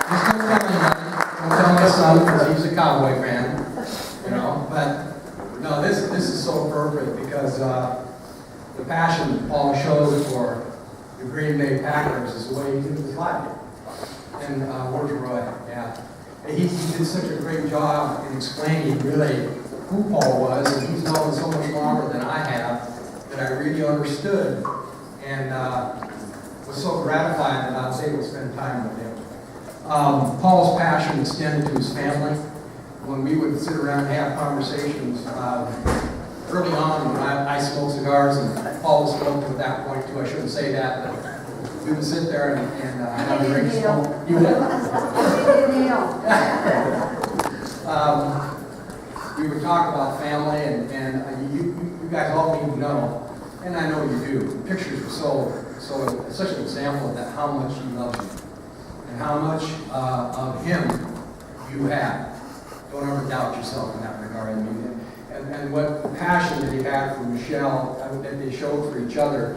Just don't tell my son, because he's a Cowboy fan, you know, but, no, this is so perfect, because, the passion Paul shows for the Green Bay Packers is the way he lived his life. And, where's Roy? Yeah. And he did such a great job in explaining really who Paul was, and he's known so much longer than I have, that I really understood, and, was so gratified that I was able to spend time with him. Paul's passion extended to his family. When we would sit around and have conversations, early on when I smoked cigars, and Paul smoked at that point too, I shouldn't say that, but we would sit there and have a drink. You would? We would talk about family, and you guys all need to know, and I know you do. The pictures are so such an example of that, how much he loves you, and how much of him you have. Don't ever doubt yourself in that regard. I mean, and what passion that he had for Michelle, that they showed for each other.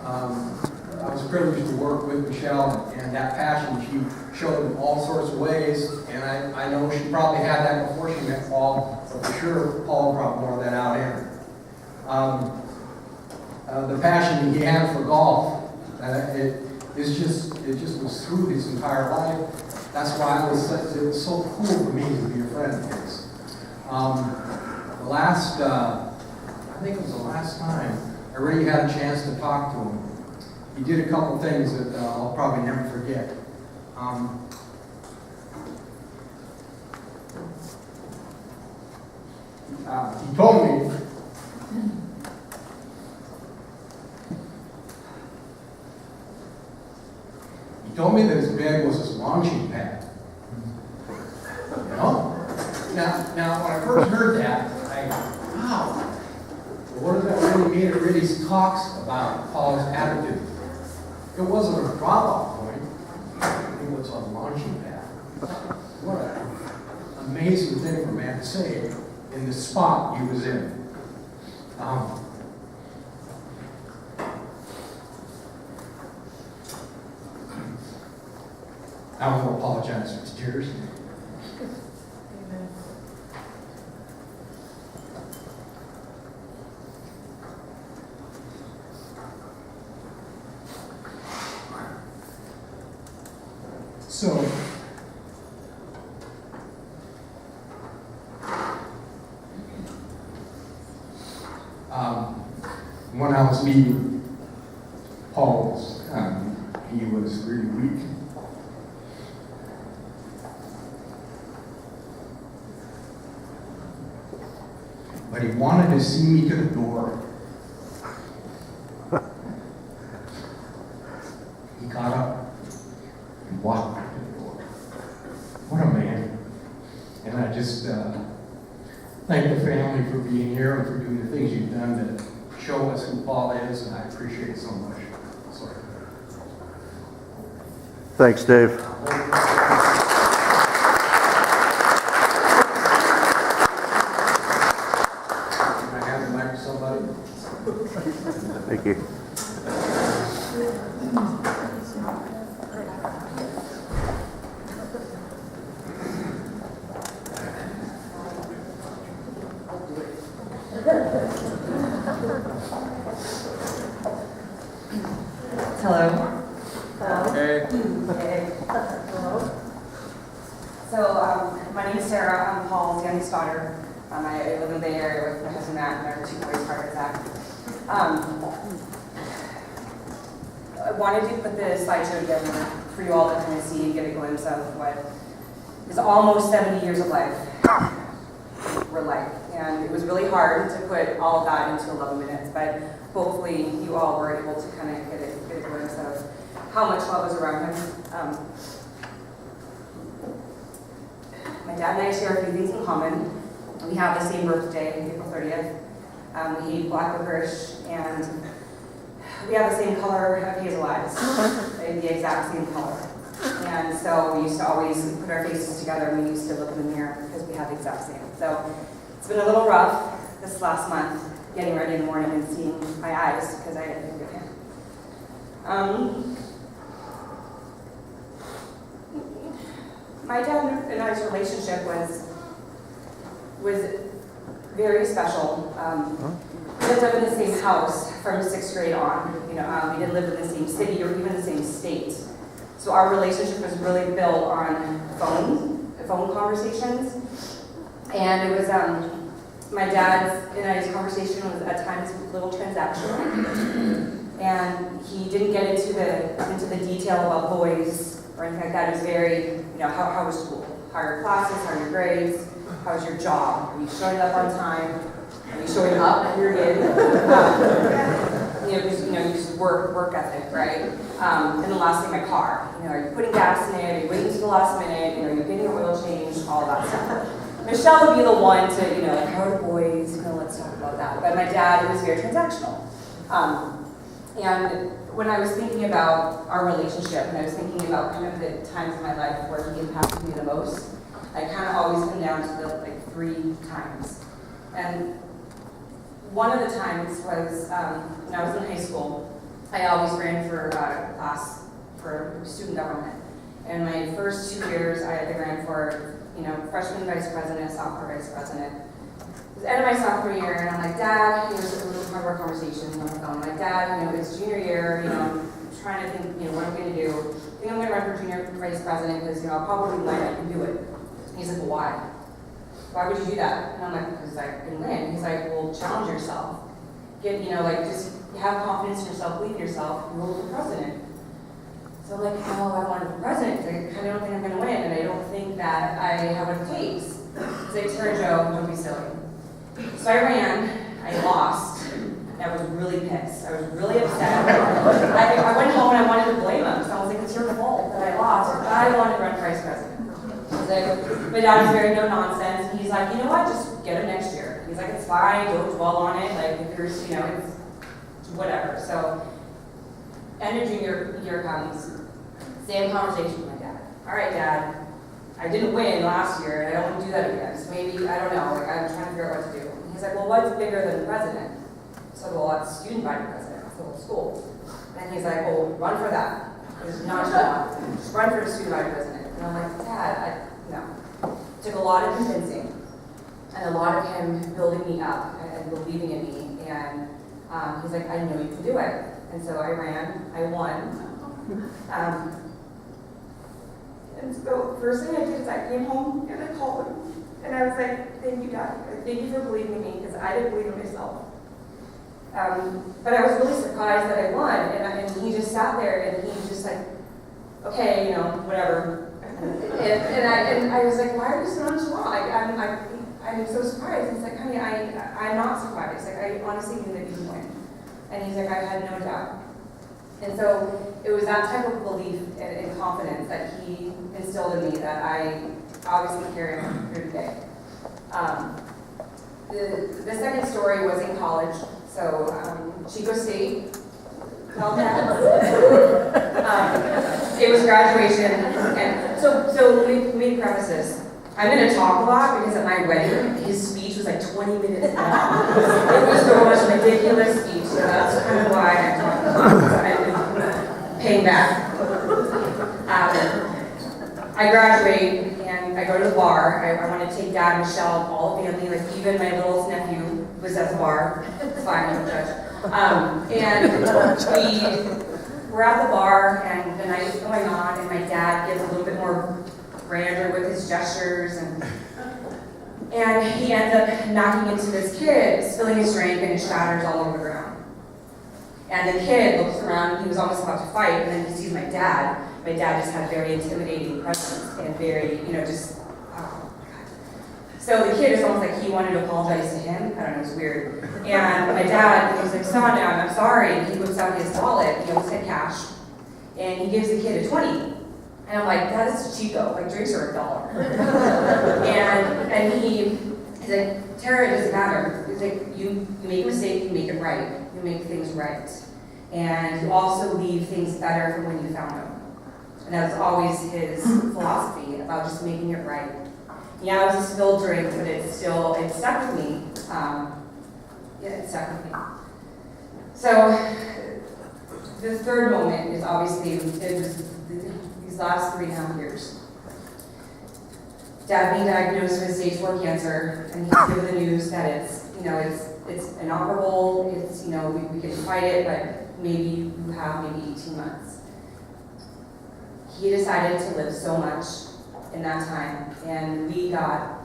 I was privileged to work with Michelle, and that passion she showed in all sorts of ways, and I know she probably had that before she met Paul, but for sure Paul brought more of that out in her. The passion he had for golf, it just was through his entire life. That's why it was so cool for me to be a friend of his. I think it was the last time I really had a chance to talk to him. He did a couple things that I'll probably never forget. He told me that his bed was his launching pad. You know? Now, when I first heard that, I go, wow. What does that really mean? It really talks about Paul's attitude. It wasn't a drop-off point. It was a launching pad. What an amazing thing for a man to say in the spot he was in. I want to apologize for his tears. So, when I was meeting Paul, he was really weak. But he wanted to see me to the door. He got up and walked to the door. What a man. And I just thank the family for being here and for doing the things you've done to show us who Paul is, and I appreciate it so much. Sorry. Thanks, Dave. Thank you. Hello. Hey. Hey. Hello. So, my name is Sarah. I'm Paul's youngest daughter. I live in the Bay Area with my husband Matt and our 2 boys, Carter and Zach. I wanted to put the slideshow together for you all to kind of see and get a glimpse of what is almost 70 years of life. We're like, and it was really hard to put all of that into 11 minutes, but hopefully you all were able to kind of get a glimpse of how much love was around him. My dad and I share a few things in common. We have the same birthday, April 30th. We eat black licorice, and we have the same color of hazel eyes, the exact same color. And so we used to always put our faces together and we used to look in the mirror because we have the exact same. So it's been a little rough this last month, getting ready in the morning and seeing my eyes because I didn't think of him. my dad and I's relationship was very special. We lived up in the same house from 6th grade on. We didn't live in the same city or even the same state. So our relationship was really built on phone conversations. And it was, my dad's and I's conversation was at times a little transactional. And he didn't get into the detail about boys or anything like that. It was very, how was school? How are your classes? How are your grades? How's your job? Are you showing up on time? Are you showing up? Period. Because you just work ethic, right? And the last thing, my car. Are you putting gas in it? Are you waiting to the last minute? Are you getting your oil changed? All of that stuff. Michelle would be the one to, how are the boys? Let's talk about that. But my dad was very transactional. And when I was thinking about our relationship, and I was thinking about kind of the times in my life where he impacted me the most, I kind of always come down to the 3 times. And one of the times was when I was in high school. I always ran for class for student government. And my first 2 years, I ran for freshman vice president, sophomore vice president. It was the end of my sophomore year, and I'm like, Dad, it was a part of our conversation on the phone. I'm like, Dad, it's junior year, I'm trying to think, what I'm going to do. I think I'm going to run for junior vice president because, I'll probably win, I can do it. And he's like, well, why? Why would you do that? And I'm like, because I can win. He's like, well, challenge yourself. Get, just have confidence in yourself, believe in yourself, and we'll be president. So I'm like, oh, I want to be president. I kind of don't think I'm going to win, and I don't think that I have what it takes. He's like, Tara Jo, don't be silly. So I ran, I lost, and I was really pissed. I was really upset. I went home and I wanted to blame him. So I was like, it's your fault that I lost. I wanted to run for vice president. He's like, my dad was very no nonsense. And he's like, you know what, just get him next year. He's like, it's fine, don't dwell on it. Like, if there's, it's whatever. So, end of junior year comes, same conversation with my dad. All right, Dad, I didn't win last year, and I don't want to do that again. So maybe, I don't know, I'm trying to figure out what to do. And he's like, well, what's bigger than the president? So, well, that's student body president, that's the whole school. And he's like, well, run for that. It's not John. Just run for the student body president. And I'm like, Dad, no. It took a lot of convincing, and a lot of him building me up and believing in me. And he's like, I know you can do it. And so I ran, I won. And so the first thing I did is I came home and I called him. And I was like, thank you, Dad. Thank you for believing in me, because I didn't believe in myself. But I was really surprised that I won. And he just sat there and he was just like, okay, whatever. And I was like, why are you so nonchalant? I'm so surprised. He's like, honey, I'm not surprised. Like, I honestly knew that you would win. And he's like, I had no doubt. And so it was that type of belief and confidence that he instilled in me that I obviously carry on here today. The second story was in college. So Chico State. It was graduation. And so let me preface this. I'm going to talk a lot because at my wedding, his speech was like 20 minutes long. It was the most ridiculous speech, so that's kind of why I'm talking about it. I'm paying back. I graduate and I go to the bar. I want to take Dad, Michelle, all the family, like even my little nephew was at the bar. It's fine, don't judge. And we're at the bar and the night is going on and my dad gets a little bit more grander with his gestures and he ends up knocking into this kid, spilling his drink, and it shatters all over the ground. And the kid looks around, he was almost about to fight, and then he sees my dad. My dad just had a very intimidating presence and very, just, oh my God. So the kid is almost like he wanted to apologize to him. I don't know, it was weird. And my dad, he was like, son, I'm sorry. And he whips out his wallet, he almost had cash, and he gives the kid a 20. And I'm like, that is Chico, like drinks are $1. and he's like, Tara, it doesn't matter. He's like, you make a mistake, you make it right. You make things right. And you also leave things better from when you found them. And that was always his philosophy about just making it right. Yeah, it was a spilled drink, but it stuck with me. It stuck with me. So the third moment is obviously, it was these last 3.5 years. Dad being diagnosed with stage 4 cancer, and he's given the news that it's inoperable, we can fight it, but maybe you have maybe 18 months. He decided to live so much in that time, and we got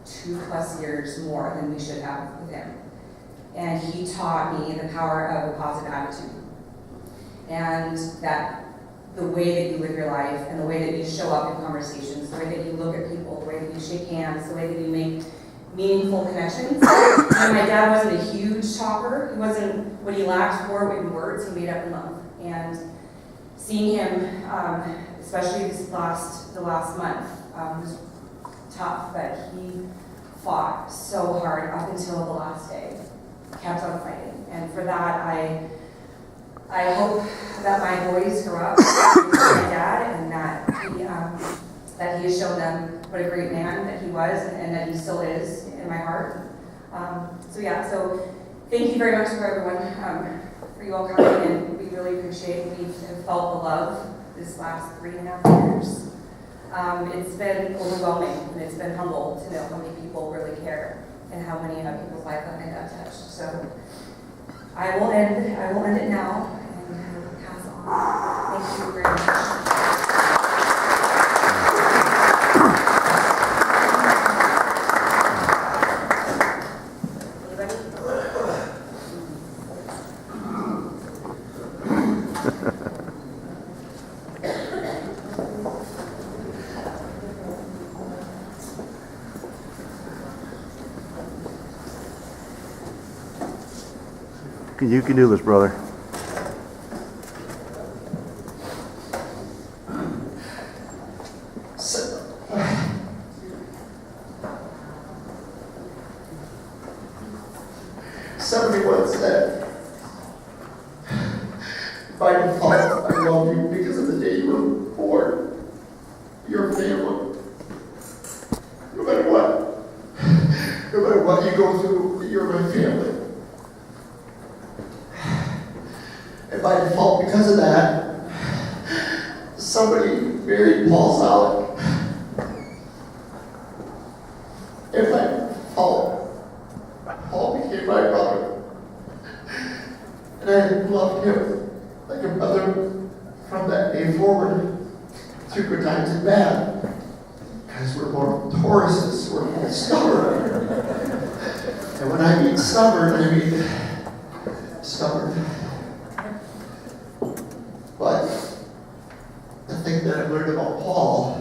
2+ years more than we should have with him. And he taught me the power of a positive attitude. And that the way that you live your life and the way that you show up in conversations, the way that you look at people, the way that you shake hands, the way that you make meaningful connections. And my dad wasn't a huge talker. He wasn't what he lacked for in words, he made up in love. And seeing him, especially the last month, was tough, but he fought so hard up until the last day, kept on fighting. And for that, I hope that my boys grow up with my dad, and that he has shown them what a great man that he was and that he still is in my heart. So thank you very much for everyone, for you all coming, and we really appreciate it. We've felt the love this last 3.5 years. It's been overwhelming, and it's been humble to know how many people really care and how many people's lives have been touched. So I will end it now and I will pass on. Thank you very much. You can do this, brother. Somebody once said, by default, I love you because of the day you were born. Your family. No matter what you go through, you're my family. And by default, because of that, somebody married Paul Zalek. And by default, Paul became my brother. And I loved him like a brother from that day forward, through good times and bad. Because we're more Tauruses, we're more stubborn. And when I mean stubborn, I mean stubborn. But the thing that I've learned about Paul,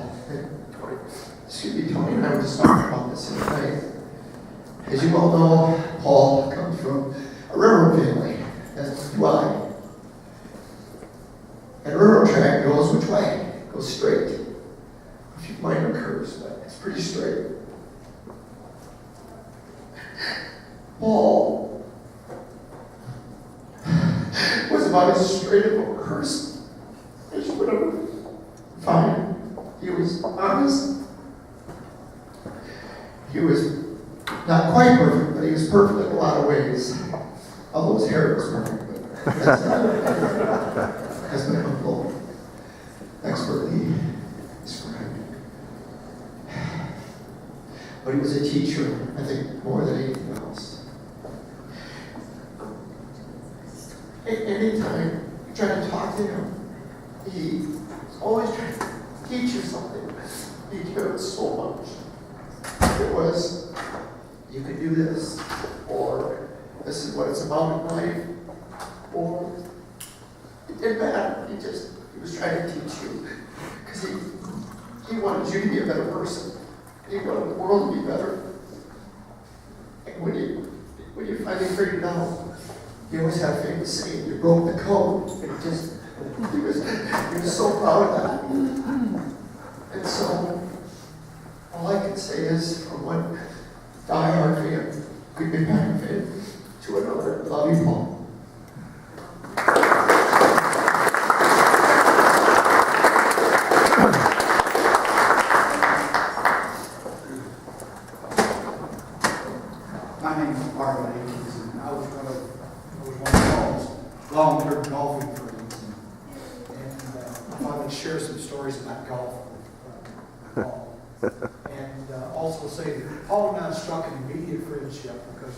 Tony and I were just talking about this the other night. As you all know, Paul comes from a railroad family, as do I. And a railroad track goes which way? It goes straight. A few minor curves, but it's pretty straight. Paul was about as straight of a person as you would ever find. He was honest. He was not quite perfect, but he was perfect in a lot of ways. Although his hair was perfect, but that's my uncle expertly described. But he was a teacher, I think, more than anything else. Anytime you try to talk to him, he was always trying to teach you something. He cared so much. It was, you can do this, or this is what it's about in life, or it didn't matter. He was trying to teach you, because he wanted you to be a better person. He wanted the world to be better. And when you finally figured it out, you always had a famous saying, you broke the code. And he was so proud of that. And so, all I can say is, from one diehard fan, Green Bay Packer fan, to another, love you, Paul. My name is Marvin Akins, and I was one of Paul's long-term golfing friends. And I thought I'd share some stories about golf with Paul. And also say that Paul and I struck an immediate friendship because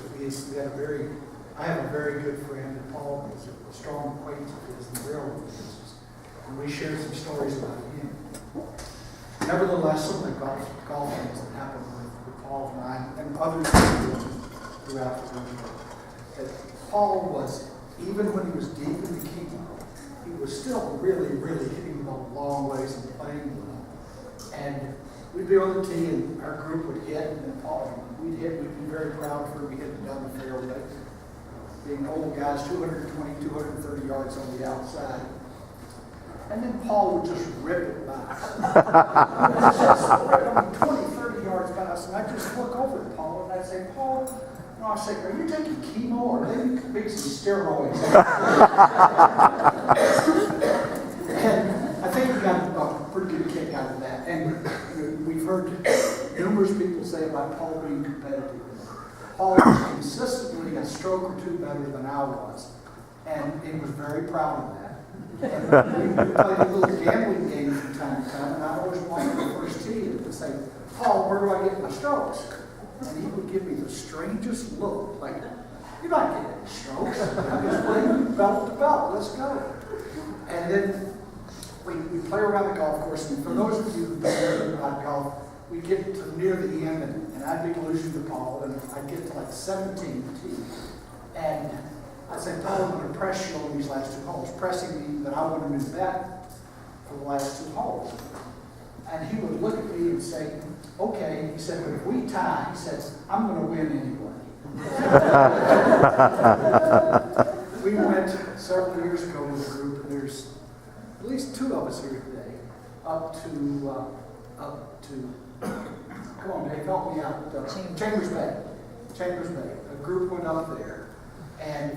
I have a very good friend, and Paul was a strong acquaintance of his in the railroad business. And we shared some stories about him. Nevertheless, some of the golf things that happened with Paul and I and others throughout the world, that Paul was, even when he was deep in the chemo, he was still really, really hitting the ball long ways and playing well. And we'd be on the tee and our group would hit, and then Paul, we'd be very proud for him. We hit it down the fairway. Being old guys, 220, 230 yards on the outside. And then Paul would just rip it back. Just 20, 30 yards past, and I'd just look over at Paul and I'd say, Paul, no, I say, are you taking chemo or maybe you could make some steroids? And I think we got a pretty good kick out of that. And we've heard numerous people say about Paul being competitive. Paul was consistently a stroke or two better than I was, and he was very proud of that. And we played a little gambling game from time to time, and I always wanted the first tee and say, Paul, where do I get my strokes? And he would give me the strangest look, like, you're not getting any strokes. I'm just playing belt to belt, let's go. And then we play around the golf course, and for those of you who know about golf, we get to near the end, and I'd be losing to Paul, and I'd get to like 17 tee. And I'd say, Paul, I'm going to press you on these last two holes, pressing me that I want him in bet for the last two holes. And he would look at me and say, okay, he said, but if we tie, he says, I'm going to win anyway. We went several years ago with a group, and there's at least two of us here today, up to come on, Dave, help me out. Chambers Bay. Chambers Bay. A group went up there, and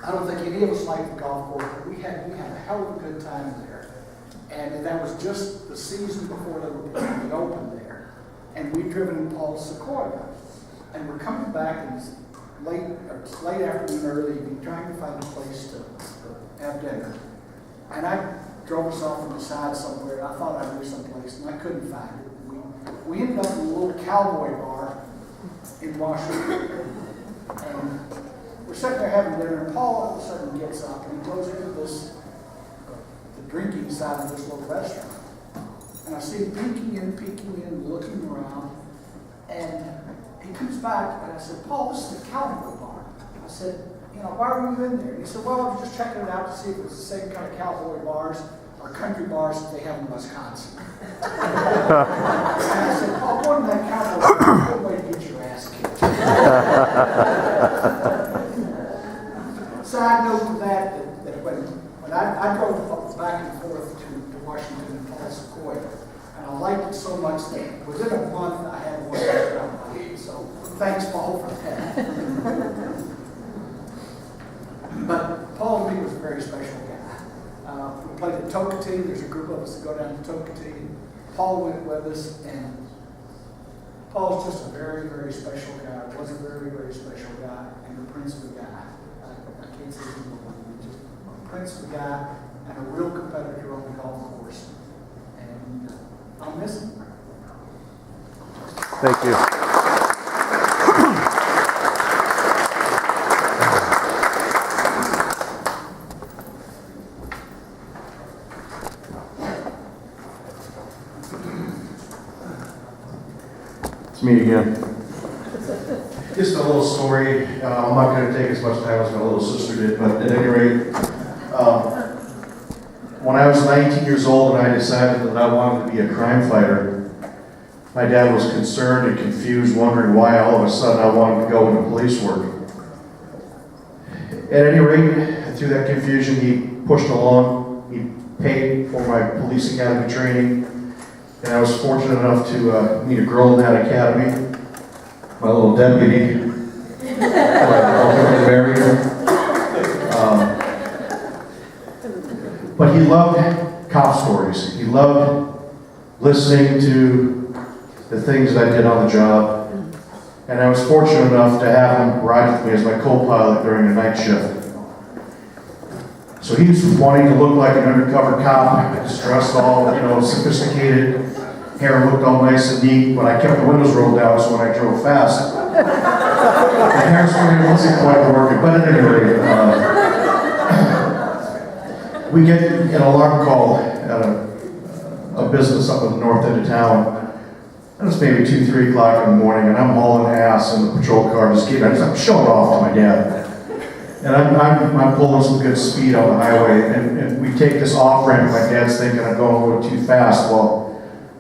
I don't think any of us liked the golf course, but we had a hell of a good time there. And that was just the season before they were playing the Open there. And we'd driven in Paul's Sequoia. And we're coming back, and it's late afternoon, early evening, trying to find a place to have dinner. And I drove us off on the side somewhere. I thought I knew someplace, and I couldn't find it. We ended up in a little cowboy bar in Washington. And we're sitting there having dinner, and Paul all of a sudden gets up, and he goes into the drinking side of this little restaurant. And I see him peeking in, looking around. And he comes back, and I said, Paul, this is a cowboy bar. I said, why are you in there? And he said, well, I was just checking it out to see if it was the same kind of cowboy bars or country bars that they have in Wisconsin. And I said, Paul, go to that cowboy bar. Good way to get your ass kicked. Side note to that when I drove back and forth to Washington and Paul Sequoia, and I liked it so much that within a month I had one around my head. So thanks, Paul, for that. But Paul to me was a very special guy. We played at Tokatee. There's a group of us that go down to Tokatee. Paul went with us, and Paul's just a very, very special guy. Was a very, very special guy, and a prince of a guy. I can't say his name, just a prince of a guy and a real competitor on the golf course. And I'll miss him. Thank you. It's me again. Just a little story. I'm not going to take as much time as my little sister did, but at any rate, when I was 19 years old and I decided that I wanted to be a crime fighter, my dad was concerned and confused, wondering why all of a sudden I wanted to go into police work. At any rate, through that confusion, he pushed along. He paid for my police academy training. And I was fortunate enough to meet a girl in that academy, my little deputy. I ultimately married her. But he loved cop stories. He loved listening to the things that I did on the job. And I was fortunate enough to have him ride with me as my co-pilot during a night shift. So he was wanting to look like an undercover cop, just dressed all, sophisticated. hair looked all nice and neat, but I kept the windows rolled down, so when I drove fast, the hairspray wasn't quite working. But at any rate, we get an alarm call at a business up in the north end of town. And it's maybe 2, 3 o'clock in the morning, and I'm hauling ass in the patrol car, I'm showing off to my dad. And I'm pulling some good speed on the highway, and we take this off ramp. My dad's thinking I'm going a little too fast. Well,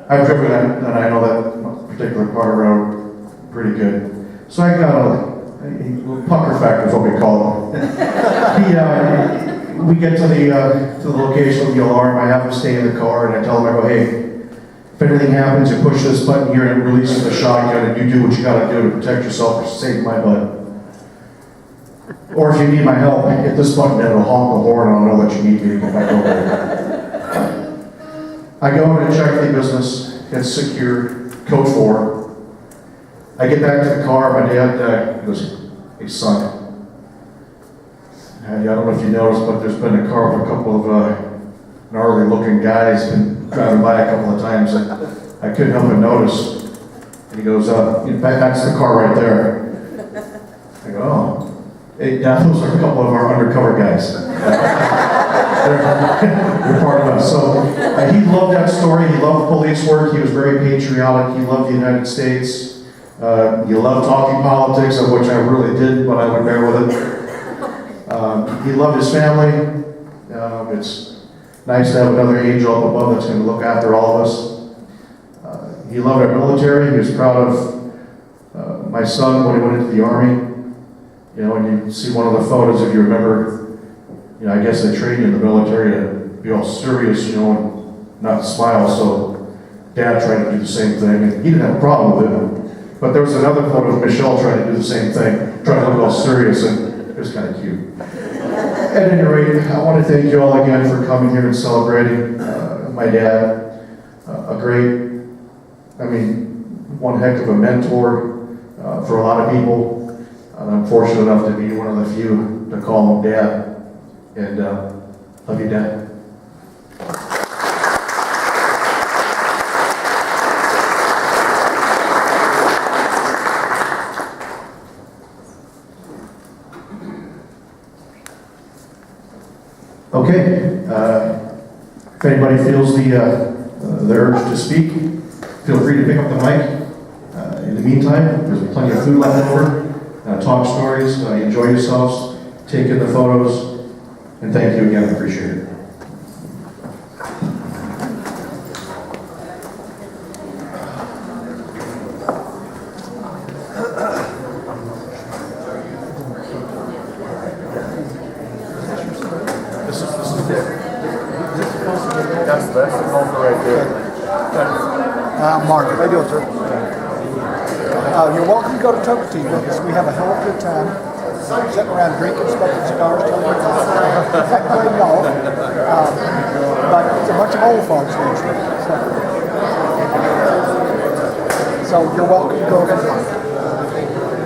I've driven that, and I know that particular part of the road pretty good. So I got a pucker factor is what we call it. We get to the location of the alarm. I have him stay in the car, and I tell him, I go, hey, if anything happens, you push this button here and it releases the shotgun, and you do what you got to do to protect yourself or save my butt. Or if you need my help, hit this button and it'll honk the horn, and I'll know that you need me to get back over there. I go in and check the business. It's secure, code 4. I get back to the car. My dad goes, hey son, I don't know if you noticed, but there's been a car with a couple of gnarly looking guys been driving by a couple of times. And I couldn't help but notice. And he goes, that's the car right there. I go, oh. Hey, yeah, those are a couple of our undercover guys. They're part of us. So he loved that story. He loved police work. He was very patriotic. He loved the United States. He loved talking politics, of which I really didn't, but I would bear with it. He loved his family. It's nice to have another angel up above that's going to look after all of us. He loved our military. He was proud of my son when he went into the Army. You know, and you see one of the photos, if you remember, you know, I guess they trained you in the military to be all serious, you know, and not smile, so Dad tried to do the same thing, and he didn't have a problem with it. But there was another photo of Michelle trying to do the same thing, trying to look all serious, and it was kind of cute. At any rate, I want to thank you all again for coming here and celebrating my dad. One heck of a mentor for a lot of people. And I'm fortunate enough to be one of the few to call him Dad. And love you, Dad. Okay. If anybody feels the urge to speak, feel free to pick up the mic. In the meantime, there's plenty of food left over. Talk stories, enjoy yourselves, take in the photos, and thank you again, I appreciate it. That's the culture right there. Mark, how you doing, sir? You're welcome to go to Tokatee with us. We have a hell of a good time sitting around drinking, smoking cigars, telling you about y'all. But it's a bunch of old folks usually. So you're welcome to go ahead and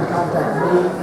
contact me.